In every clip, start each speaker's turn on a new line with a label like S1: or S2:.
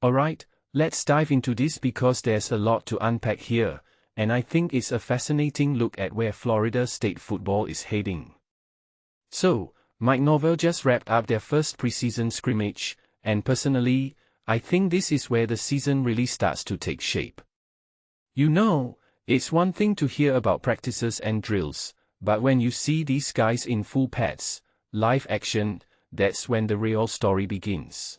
S1: Alright, let's dive into this because there's a lot to unpack here, and I think it's a fascinating look at where Florida State football is heading. So, Mike Norvell just wrapped up their first preseason scrimmage, and personally, I think this is where the season really starts to take shape. You know, it's one thing to hear about practices and drills, but when you see these guys in full pads, live action, that's when the real story begins.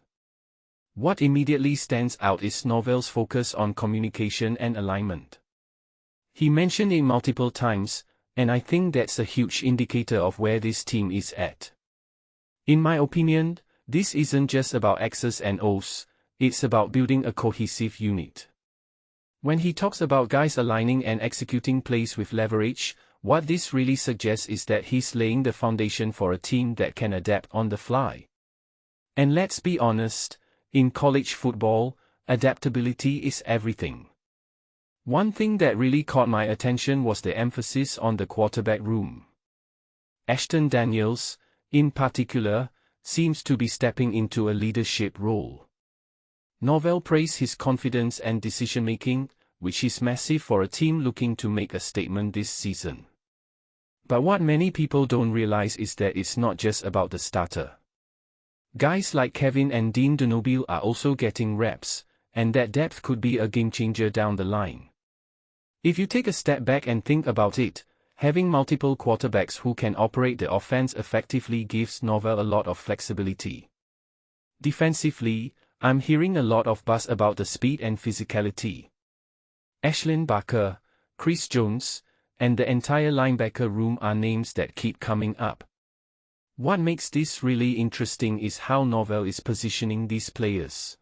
S1: What immediately stands out is Norvell's focus on communication and alignment. He mentioned it multiple times, and I think that's a huge indicator of where this team is at. In my opinion, this isn't just about X's and O's, it's about building a cohesive unit. When he talks about guys aligning and executing plays with leverage, what this really suggests is that he's laying the foundation for a team that can adapt on the fly. And let's be honest, in college football, adaptability is everything. One thing that really caught my attention was the emphasis on the quarterback room. Ashton Daniels, in particular, seems to be stepping into a leadership role. Norvell praised his confidence and decision-making, which is massive for a team looking to make a statement this season. But what many people don't realize is that it's not just about the starter. Guys like Kevin and Dean Denobile are also getting reps, and that depth could be a game-changer down the line. If you take a step back and think about it, having multiple quarterbacks who can operate the offense effectively gives Norvell a lot of flexibility. Defensively, I'm hearing a lot of buzz about the speed and physicality. Ashlyn Barker, Chris Jones, and the entire linebacker room are names that keep coming up. What makes this really interesting is how Norvell is positioning these players.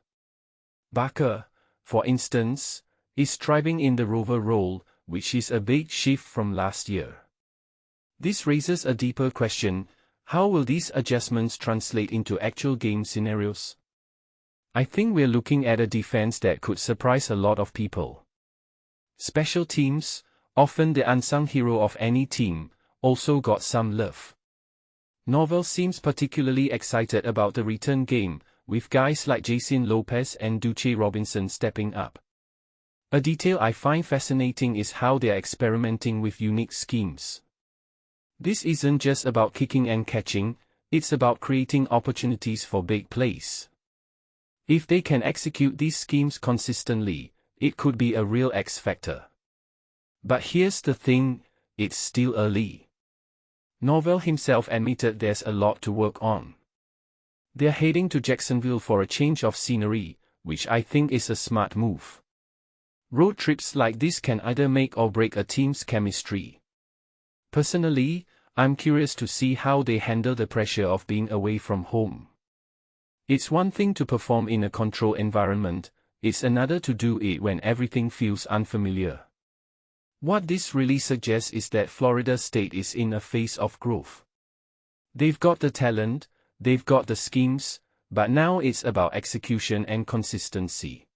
S1: Barker, for instance, is thriving in the rover role, which is a big shift from last year. This raises a deeper question: how will these adjustments translate into actual game scenarios? I think we're looking at a defense that could surprise a lot of people. Special teams, often the unsung hero of any team, also got some love. Norvell seems particularly excited about the return game, with guys like Jason Lopez and Duche Robinson stepping up. A detail I find fascinating is how they're experimenting with unique schemes. This isn't just about kicking and catching, it's about creating opportunities for big plays. If they can execute these schemes consistently, it could be a real X factor. But here's the thing, it's still early. Norvell himself admitted there's a lot to work on. They're heading to Jacksonville for a change of scenery, which I think is a smart move. Road trips like this can either make or break a team's chemistry. Personally, I'm curious to see how they handle the pressure of being away from home. It's one thing to perform in a controlled environment, it's another to do it when everything feels unfamiliar. What this really suggests is that Florida State is in a phase of growth. They've got the talent, they've got the schemes, but now it's about execution and consistency.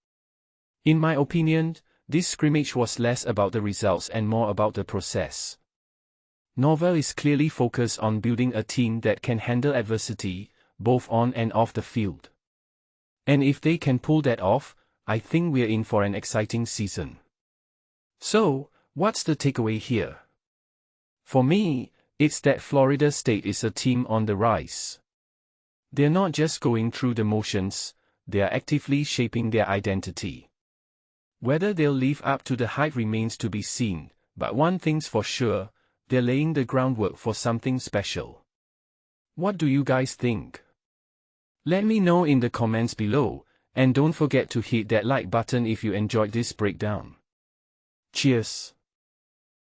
S1: In my opinion, this scrimmage was less about the results and more about the process. Norvell is clearly focused on building a team that can handle adversity, both on and off the field. And if they can pull that off, I think we're in for an exciting season. So, what's the takeaway here? For me, it's that Florida State is a team on the rise. They're not just going through the motions, they're actively shaping their identity. Whether they'll live up to the hype remains to be seen, but one thing's for sure, they're laying the groundwork for something special. What do you guys think? Let me know in the comments below, and don't forget to hit that like button if you enjoyed this breakdown. Cheers!